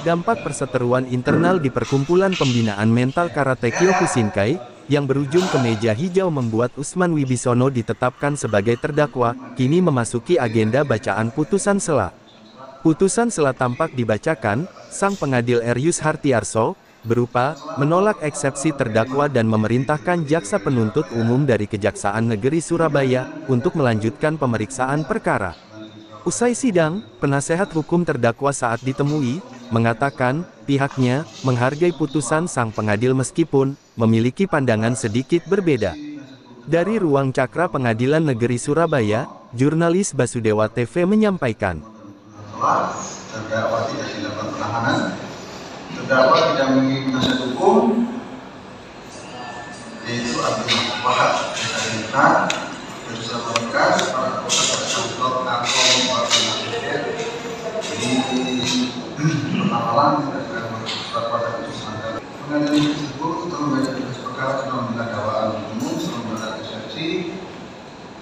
dampak perseteruan internal di Perkumpulan Pembinaan Mental Karate Kyokushinkai, yang berujung ke meja hijau membuat Usman Wibisono ditetapkan sebagai terdakwa, kini memasuki agenda bacaan putusan sela. Putusan sela tampak dibacakan, sang pengadil Eryus Hartiarso, berupa, menolak eksepsi terdakwa dan memerintahkan Jaksa Penuntut Umum dari Kejaksaan Negeri Surabaya, untuk melanjutkan pemeriksaan perkara. Usai sidang, penasehat hukum terdakwa saat ditemui, mengatakan, pihaknya, menghargai putusan sang pengadil meskipun, memiliki pandangan sedikit berbeda. Dari ruang Cakra Pengadilan Negeri Surabaya, jurnalis Basudewa TV menyampaikan. Terdakwa tidak dilakukan penahanan, terdakwa tidak memiliki penasihat hukum, yaitu Abdul Wahab SMK, berusaha mereka para advokat atau penasihat di pengawalan berdasarkan surat pada putusan. Pengadilan tersebut telah membaca berkas perkara telah membela dakwaan umum, telah membela eksepsi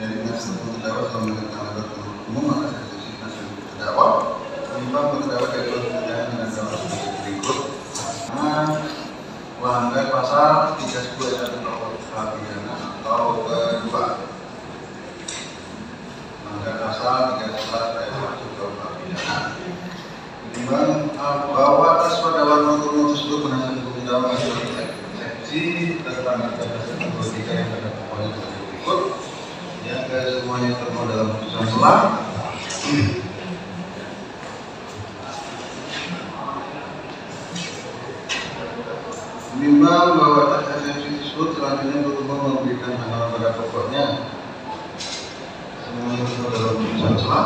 dari penasihat hukum terdakwa, telah membela dakwaan umum atas eksepsi penasihat hukum terdakwa. Menimbang terdakwa dari persidangan dengan dakwaan sebagai berikut. Melanggar pasal 310 ayat 1 KUHP pidana atau kedua. Melanggar pasal 311 ayat 1 KUHP pidana. Menimbang bahwa atas perdakwaan nomor tersebut penasihat hukum terdakwa mengajukan eksepsi tentang kebebasan bertiga yang pada pokoknya sebagai berikut. Yang semuanya termuat dalam putusan sela. Menimbang bahwa atas eksepsi tersebut selanjutnya bertumbuh memberikan tanggapan pada pokoknya semuanya termuat dalam putusan sela.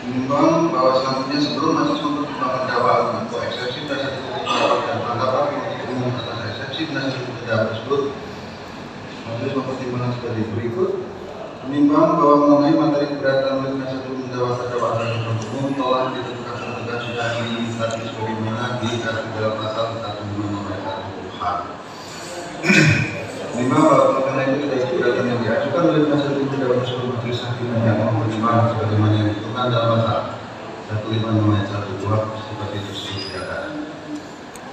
Menimbang bahwa selanjutnya sebelum majelis mempertimbangkan dakwaan atau eksepsi penasihat hukum terdakwa dan tanggapan penuntut umum atas eksepsi penasihat hukum terdakwa tersebut, majelis mempertimbangkan sebagai berikut. Menimbang bahwa mengenai materi keberatan oleh penasihat hukum terdakwa dan penuntut umum telah ditentukan sebagai sudah diinstansi sebagaimana diatur dalam pasal 155 ayat 1 KUHP. Menimbang bahwa mengenai materi keberatan yang diajukan oleh penasihat hukum terdakwa tersebut majelis hakim yang mempertimbangkan sebagaimana yang ditentukan dalam pasal 155 ayat 1 KUHP seperti tersebut dikatakan.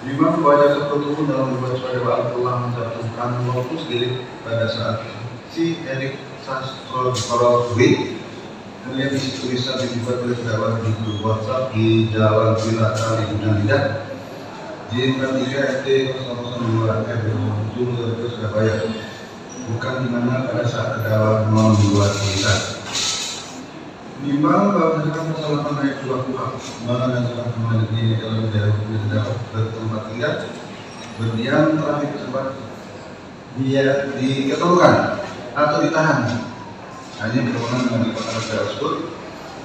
Menimbang bahwa jaksa penuntut umum dalam membuat surat dakwaan telah mencantumkan lokus delik pada saat si Erik Sastro melihat isi tulisan yang dibuat oleh terdakwa di grup WhatsApp di Jalan Villa Kali Lidah J43 RT 002 F 07 Surabaya, bukan di mana pada saat terdakwa membuat tulisan. Menimbang bahwa berdasarkan pasal 8 ayat 2 KUHP, mana dan surat kembali di dalam daerah terdakwa bertempat tinggal berdiam telah diketemukan atau ditahan hanya berhubungan dengan perkara tersebut.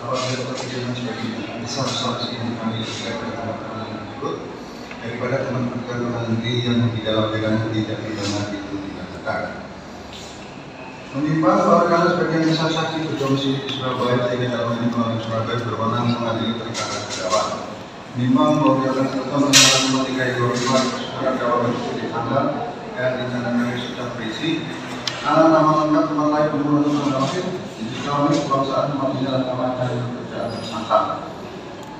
Apabila persidangan sebagai besar saksi yang dipanggil terkait dengan perkara tersebut daripada teman perkara negeri yang di dalam pegangan tidak pidana itu dikatakan. Menimbang bahwa karena sebagian besar saksi berdomisili di Surabaya sehingga dalam ini melalui Surabaya berwenang mengadili perkara terdakwa. Menimbang bahwa pihak tertentu menyatakan ketika surat dakwaan tersebut ditanggal dan ditandatangani sudah berisi nama lengkap tempat lain pembunuhan untuk Islami kebangsaan tempat jalan kamar dan pekerjaan tersangka.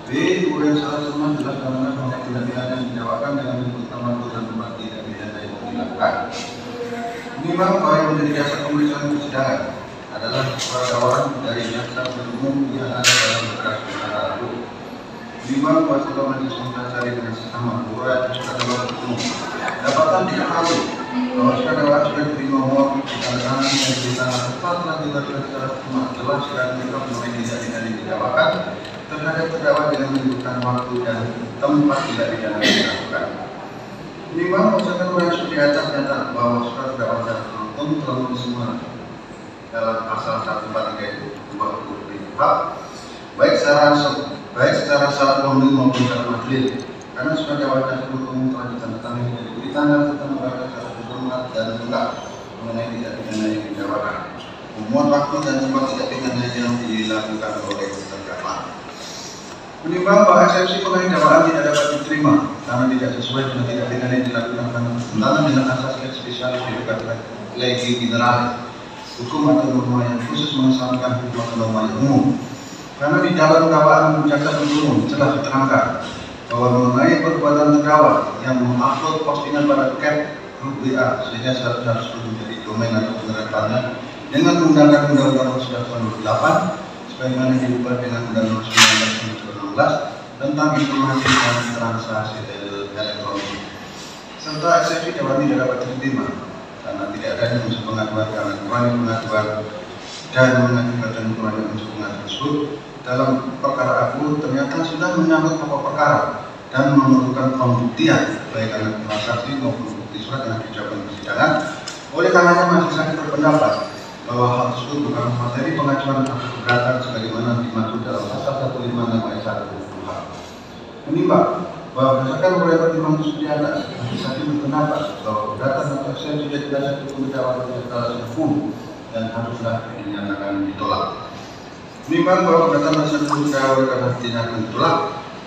B. Kemudian salah semua jelas dan bahwa tidak pidana yang didakwakan dengan menyebutkan waktu dan tempat tidak pidana yang dilakukan. Menimbang bahwa yang menjadi dasar pemeriksaan persidangan adalah surat dakwaan dari jaksa penuntut umum yang ada dalam berkas perkara itu. Menimbang bahwa setelah majelis mempelajari dengan sesama surat surat dakwaan umum dapatkan diketahui bahwa surat dakwaan sudah diterima mohon ditandatangani dan ditandatangani setelah dilakukan secara jelas dan lengkap mengenai tidak pidana yang didakwakan terhadap terdakwa dengan menyebutkan waktu dan tempat tidak pidana yang dilakukan. Menimbang berdasarkan uraian di atas nyata bahwa surat dakwaan dan penuntut telah memenuhi semua dalam pasal 143 itu 20 KUHP baik secara syarat formil maupun secara material, karena surat dakwaan dan penuntut umum telah ditandatangani dan diberi tanggal serta membaca secara hormat dan lengkap mengenai tidak pidana yang didakwakan, memuat waktu dan tempat tidak pidana yang dilakukan oleh terdakwa. Menimbang bahwa eksepsi mengenai dakwaan tidak dapat diterima karena tidak sesuai dengan tidak pidana yang dilakukan karena bertentangan dengan asas spesialis dekat legi generalis hukum atau norma yang khusus mengesampingkan hukum atau norma yang umum. Karena di dalam dakwaan jaksa penuntut umum telah diterangkan bahwa mengenai perbuatan terdakwa yang mengupload postingan pada chat grup WA sehingga harus menjadi domain atau penerapannya dengan menggunakan Undang-Undang 1998 sebagaimana diubah dengan Undang-Undang 1916 tentang informasi dan transaksi elektronik, serta eksepsi dakwaan tidak dapat diterima karena tidak adanya unsur pengaduan karena kurangnya pengaduan dan mengakibatkan kurangnya unsur pengaduan tersebut dalam perkara aku ternyata sudah menyangkut pokok perkara dan memerlukan pembuktian baik karena transaksi maupun bukti surat yang diucapkan persidangan. Oleh karenanya majelis hakim berpendapat bahwa hal tersebut bukan materi pengajuan atau keberatan sebagaimana dimaksud dalam pasal 156 ayat 1 KUHP. Menimbang bahwa berdasarkan proyek pertimbangan di atas, majelis hakim berpendapat bahwa keberatan atau eksepsi dari dasar hukum dakwaan tidak hukum dan haruslah dinyatakan ditolak. Menimbang bahwa keberatan dasar hukum dakwaan karena dinyatakan ditolak,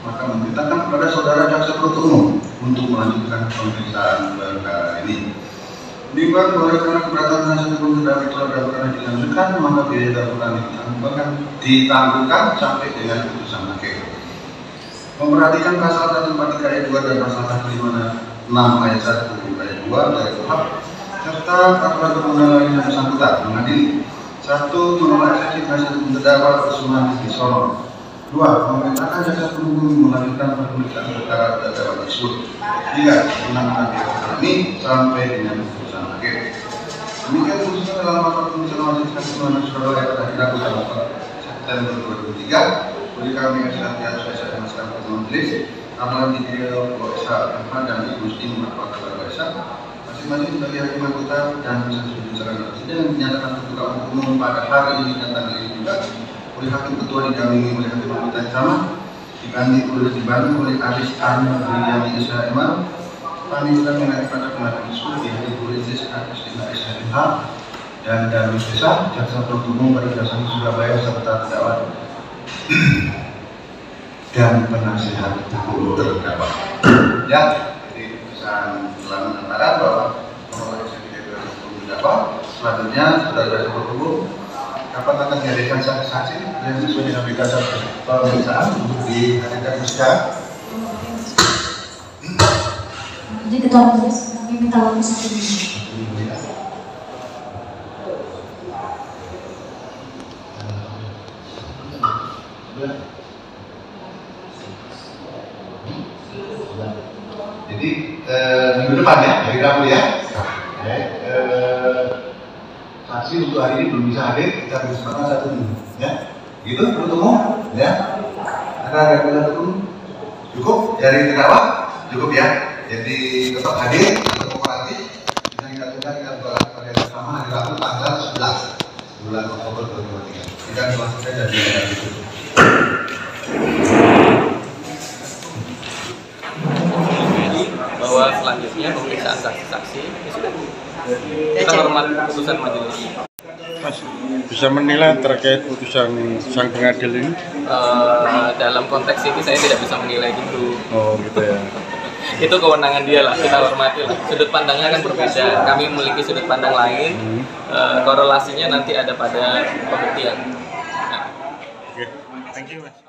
maka memerintahkan kepada saudara jaksa penuntut umum untuk melanjutkan pemeriksaan perkara ini. Menimbang bahwa karena keberatan dasar hukum dakwaan ditolak dan karena dilanjutkan, maka biaya dakwaan ditangguhkan sampai dengan putusan akhir. Memperhatikan pasal 143 ayat 2 dan pasal 156 ayat 1 ayat 2 dari KUHP serta peraturan perundang-undangan yang bersangkutan mengadili: 1. Menolak eksepsi penasihat hukum terdakwa Usman Wibisono. 2. Memerintahkan jaksa penuntut umum melanjutkan pemeriksaan perkara terdakwa tersebut. 3. Menangkan perkara ini sampai dengan putusan akhir. Demikian putusan dalam rapat pemeriksaan majelis hakim Pengadilan Surabaya pada dilakukan 4 September 2023. Oleh kami Asatian Spesial dan Masyarakat Majelis, Amran Dikir Esa Ahmad dan Ibu Siti Muhammad Esa, masing-masing sebagai hakim anggota dan saksi secara presiden dinyatakan terbuka untuk umum pada hari ini dan tanggal ini juga oleh hakim ketua didampingi oleh hakim anggota yang sama, dibantu oleh Aris An William Esa Emal, panitia mengenai pada pengadilan tersebut dihadiri oleh Jessica Kristina Esa MH dan Darwis Esa, jaksa penuntut umum pada Jaksa Surabaya serta terdakwa dan penasihat hukum terdakwa. Ya, jadi pesan telah menyatakan bahwa menolak eksepsi dari hukum terdakwa. Selanjutnya, saudara penuntut umum dapat akan dihadirkan saksi-saksi yang sesuai dengan dasar pemeriksaan untuk dihadirkan persidangan. Jadi ketua majelis kami minta waktu 1 menit. Jadi minggu depan ya, hari Rabu ya. Saksi untuk hari ini belum bisa hadir, kita bersama 1 minggu ya. Gitu penuntut umum ya. Ada penuntut umum cukup dari terdakwa cukup ya. Jadi tetap hadir atau kooperatif. Bisa kita tunda kita berlaku pada bersama hari Rabu tanggal 11 bulan Oktober 2023. Kita selanjutnya dari itu. Bahwa selanjutnya pemeriksaan saksi-saksi ya sudah kita hormat putusan majelis. Mas bisa menilai terkait putusan sang pengadil ini? Dalam konteks ini saya tidak bisa menilai gitu. Oh gitu ya. Itu kewenangan dia lah, kita hormati lah. Sudut pandangnya kan berbeda. Kami memiliki sudut pandang lain. Korelasinya nanti ada pada pembuktian. Oke, thank you mas.